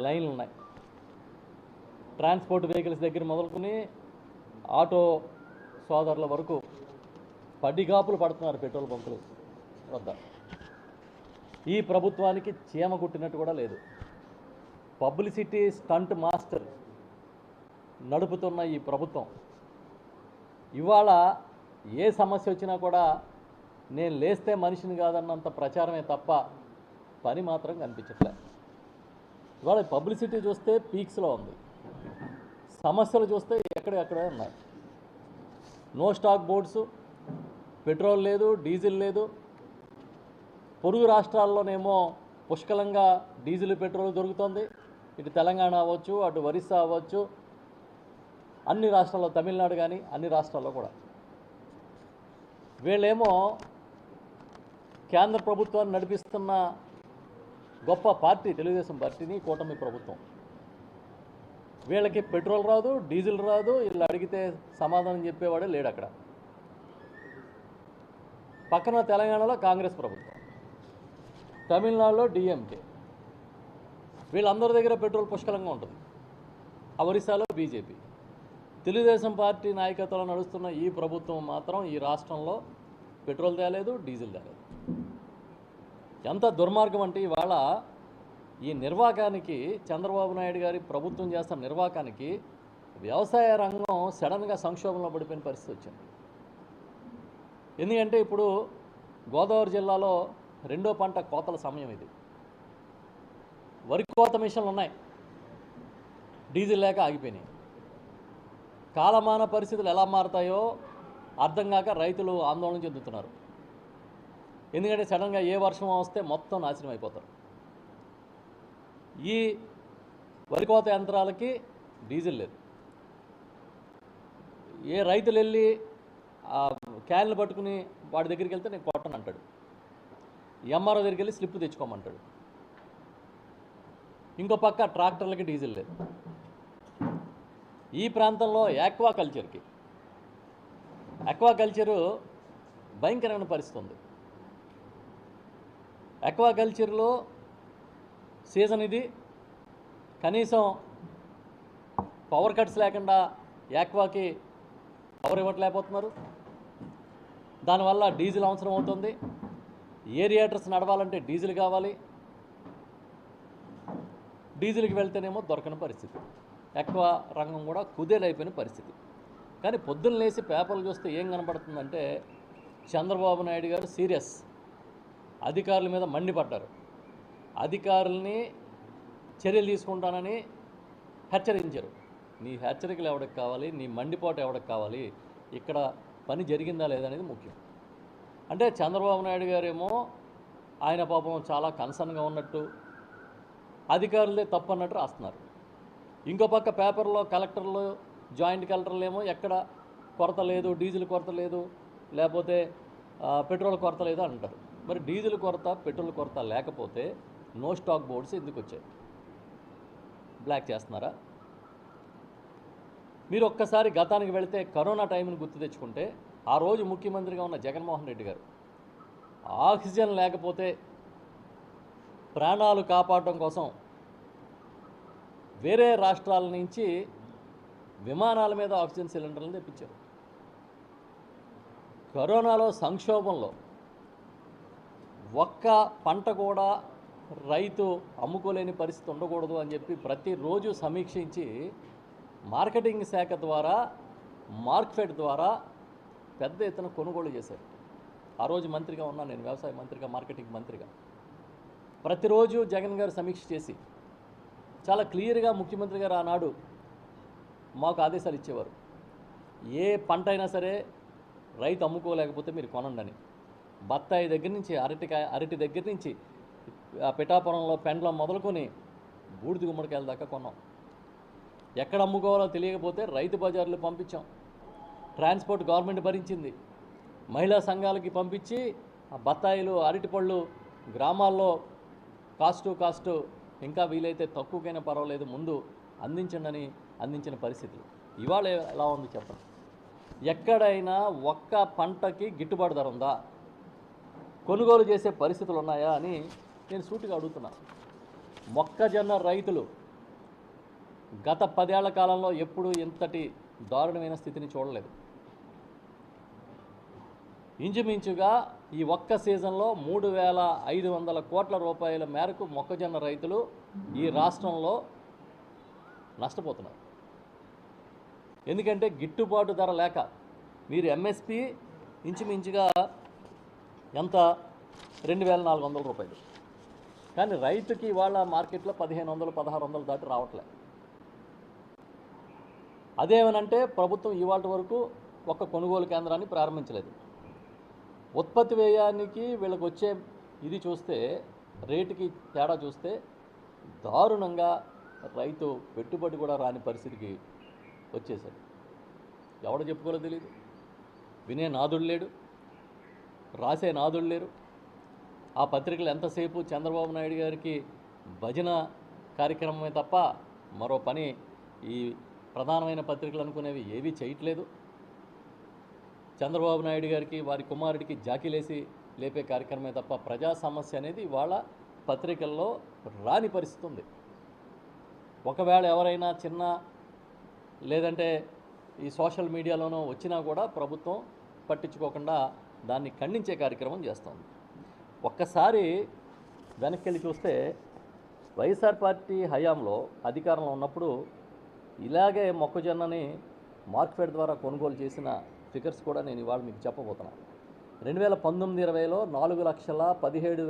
లైన్లు ఉన్నాయి. Transport vehicles దగ్గర మొదలుకొని ఆటో సోదరుల వరకు పడిగాపులు పడుతున్నారు పెట్రోల్ బంకులు వద్ద. ఈ ప్రభుత్వానికి చీమ కుట్టినట్టు కూడా లేదు. పబ్లిసిటీ స్టంట్ మాస్టర్ నడుపుతున్న ఈ ప్రభుత్వం ఇవాళ ఏ సమస్య వచ్చినా కూడా నేను లేస్తే మనిషిని కాదన్నంత ప్రచారమే తప్ప పని మాత్రం కనిపించట్లే. ఇవాళ పబ్లిసిటీ చూస్తే పీక్స్లో ఉంది, సమస్యలు చూస్తే ఎక్కడెక్కడే ఉన్నాయి. నో స్టాక్ బోర్డ్స్, పెట్రోల్ లేదు, డీజిల్ లేదు. పొరుగు రాష్ట్రాల్లోనేమో పుష్కలంగా డీజిల్ పెట్రోల్ దొరుకుతుంది. ఇటు తెలంగాణ అవ్వచ్చు, అటు ఒరిస్సా అవ్వచ్చు, అన్ని రాష్ట్రాల్లో, తమిళనాడు కానీ అన్ని రాష్ట్రాల్లో కూడా. వీళ్ళేమో కేంద్ర ప్రభుత్వాన్ని నడిపిస్తున్న గొప్ప పార్టీ తెలుగుదేశం పార్టీని, కూటమి ప్రభుత్వం. వీళ్ళకి పెట్రోల్ రాదు, డీజిల్ రాదు. వీళ్ళు అడిగితే సమాధానం చెప్పేవాడే లేడు అక్కడ. పక్కన తెలంగాణలో కాంగ్రెస్ ప్రభుత్వం, తమిళనాడులో డిఎంకే. వీళ్ళందరి దగ్గర పెట్రోల్ పుష్కలంగా ఉంటుంది. ఆ ఒరిస్సాలో బీజేపీ. తెలుగుదేశం పార్టీ నాయకత్వంలో నడుస్తున్న ఈ ప్రభుత్వం మాత్రం ఈ రాష్ట్రంలో పెట్రోల్ తేలేదు, డీజిల్ తేలేదు. ఎంత దుర్మార్గం అంటే ఇవాళ ఈ నిర్వాకానికి, చంద్రబాబు నాయుడు గారి ప్రభుత్వం చేస్తున్న నిర్వాకానికి వ్యవసాయ రంగం సడన్గా సంక్షోభంలో పడిపోయిన పరిస్థితి వచ్చింది. ఎందుకంటే ఇప్పుడు గోదావరి జిల్లాలో రెండో పంట కోతల సమయం ఇది. వరి కోత మిషన్లు ఉన్నాయి, డీజిల్ లేక ఆగిపోయినాయి. కాలమాన పరిస్థితులు ఎలా మారుతాయో అర్థం కాక రైతులు ఆందోళన చెందుతున్నారు. ఎందుకంటే సడన్గా ఏ వర్షం వస్తే మొత్తం నాశనం అయిపోతారు. ఈ వరి కోత యంత్రాలకి డీజిల్ లేదు. ఏ రైతులు వెళ్ళి క్యాన్లు పట్టుకుని వాడి దగ్గరికి వెళ్తే నేను కొట్టను అంటాడు. ఎంఆర్ఓ దగ్గరికి వెళ్ళి స్లిప్ తెచ్చుకోమంటాడు. ఇంకో పక్క ట్రాక్టర్లకి డీజిల్ లేదు. ఈ ప్రాంతంలో ఆక్వాకల్చరు భయంకరమైన పరిస్థితి ఉంది. ఆక్వాకల్చర్లో సీజన్ ఇది. కనీసం పవర్ కట్స్ లేకుండా ఆక్వాకి పవర్ ఇవ్వట్లేకపోతున్నారు. దానివల్ల డీజిల్ అవసరం అవుతుంది. ఏరియేటర్స్ నడవాలంటే డీజిల్ కావాలి. డీజిల్కి వెళ్తేనేమో దొరకని పరిస్థితి. ఆక్వా రంగం కూడా కుదేలైపోయిన పరిస్థితి. కానీ పొద్దున్న లేచి పేపర్లు చూస్తే ఏం కనబడుతుందంటే చంద్రబాబు నాయుడు గారు సీరియస్, అధికారుల మీద మండిపడ్డారు. అధికారుల్ని చర్యలు తీసుకుంటానని హెచ్చరించారు. నీ హెచ్చరికలు ఎవరికి కావాలి, నీ మండిపోటు ఎవరికి కావాలి, ఇక్కడ పని జరిగిందా లేదనేది ముఖ్యం. అంటే చంద్రబాబు నాయుడు గారేమో ఆయన పాపం చాలా కన్సర్న్గా ఉన్నట్టు, అధికారులే తప్పు అన్నట్టు రాస్తున్నారు. ఇంకో పక్క పేపర్లో కలెక్టర్లు, జాయింట్ కలెక్టర్లు ఏమో ఎక్కడ కొరత లేదు, డీజిల్ కొరత లేదు, లేకపోతే పెట్రోల్ కొరత లేదు అంటారు. మరి డీజిల్ కొరత, పెట్రోల్ కొరత లేకపోతే నో స్టాక్ బోర్డ్స్ ఎందుకు వచ్చాయి? బ్లాక్ చేస్తున్నారా? మీరు ఒక్కసారి గతానికి వెళితే కరోనా టైంని గుర్తు తెచ్చుకుంటే ఆ రోజు ముఖ్యమంత్రిగా ఉన్న జగన్మోహన్ రెడ్డి గారు ఆక్సిజన్ లేకపోతే ప్రాణాలు కాపాడటం కోసం వేరే రాష్ట్రాల నుంచి విమానాల మీద ఆక్సిజన్ సిలిండర్లు తెప్పించారు. కరోనాలో సంక్షోభంలో ఒక్క పంట కూడా రైతు అమ్ముకోలేని పరిస్థితి ఉండకూడదు అని చెప్పి ప్రతిరోజు సమీక్షించి మార్కెటింగ్ శాఖ ద్వారా, మార్క్ఫెడ్ ద్వారా పెద్ద ఎత్తున కొనుగోలు చేశారు. ఆ రోజు మంత్రిగా ఉన్నాను నేను, వ్యవసాయ మంత్రిగా, మార్కెటింగ్ మంత్రిగా. ప్రతిరోజు జగన్ గారు సమీక్ష చేసి చాలా క్లియర్గా ముఖ్యమంత్రి గారు ఆనాడు మాకు ఆదేశాలు ఇచ్చేవారు. ఏ పంట అయినా సరే రైతు అమ్ముకోలేకపోతే మీరు కొనండి అని. బత్తాయి దగ్గర నుంచి, అరటి దగ్గర నుంచి, పిఠాపురంలో పెండ్లం మొదలుకొని బూడిద గుమ్మడికాయల దాకా కొన్నాం. ఎక్కడ అమ్ముకోవాలో తెలియకపోతే రైతు బజార్లు పంపించాం. ట్రాన్స్పోర్ట్ గవర్నమెంట్ భరించింది. మహిళా సంఘాలకి పంపించి ఆ బత్తాయిలు, అరటిపళ్ళు గ్రామాల్లో కాస్టు ఇంకా వీలైతే తక్కువకైనా పర్వాలేదు ముందు అందించండి అని అందించిన పరిస్థితులు. ఇవాళ ఎలా ఉంది చెప్పండి? ఎక్కడైనా ఒక్క పంటకి గిట్టుబాటు ధర ఉందా? కొనుగోలు చేసే పరిస్థితులు ఉన్నాయా అని నేను సూటిగా అడుగుతున్నా. మొక్కజొన్న రైతులు గత 10 ఏళ్ల కాలంలో ఎప్పుడూ ఇంతటి దారుణమైన స్థితిని చూడలేదు. ఇంచుమించుగా ఈ ఒక్క సీజన్లో 3,500 కోట్ల రూపాయల మేరకు మొక్కజొన్న రైతులు ఈ రాష్ట్రంలో నష్టపోతున్నారు. ఎందుకంటే గిట్టుబాటు ధర లేక. మీరు ఎంఎస్పి ఇంచుమించుగా ఎంత 2,400 రూపాయలు, కానీ రైతుకి ఇవాళ మార్కెట్లో 1,500 1,600 దాటి రావట్లే. అదేమనంటే ప్రభుత్వం ఇవాళ వరకు ఒక కొనుగోలు కేంద్రాన్ని ప్రారంభించలేదు. ఉత్పత్తి వ్యయానికి వీళ్ళకి వచ్చే ఇది చూస్తే, రేటుకి తేడా చూస్తే దారుణంగా రైతు పెట్టుబడి కూడా రాని పరిస్థితికి వచ్చేసాడు. ఎవడో చెప్పుకోలో తెలియదు, వినే నాదుడు లేడు, రాసే నాదుడు లేరు. ఆ పత్రికలు ఎంతసేపు చంద్రబాబు నాయుడు గారికి భజన కార్యక్రమమే తప్ప మరో పని ఈ ప్రధానమైన పత్రికలు అనుకునేవి ఏవీ చేయట్లేదు. చంద్రబాబు నాయుడు గారికి వారి కుమారుడికి జాకీలేసి లేపే కార్యక్రమమే తప్ప ప్రజా సమస్య అనేది వాళ్ళ పత్రికల్లో రాని పరిస్థితి ఉంది. ఒకవేళ ఎవరైనా చిన్న లేదంటే ఈ సోషల్ మీడియాలోనూ వచ్చినా కూడా ప్రభుత్వం పట్టించుకోకుండా దాన్ని ఖండించే కార్యక్రమం చేస్తుంది. ఒక్కసారి వెనక్కి వెళ్ళి చూస్తే వైఎస్ఆర్ పార్టీ హయాంలో అధికారంలో ఉన్నప్పుడు ఇలాగే మొక్కజొన్నని మార్కెట్ ద్వారా కొనుగోలు చేసిన ఫిగర్స్ కూడా నేను ఇవాళ మీకు చెప్పబోతున్నాను. 2019-20లో 4,17,000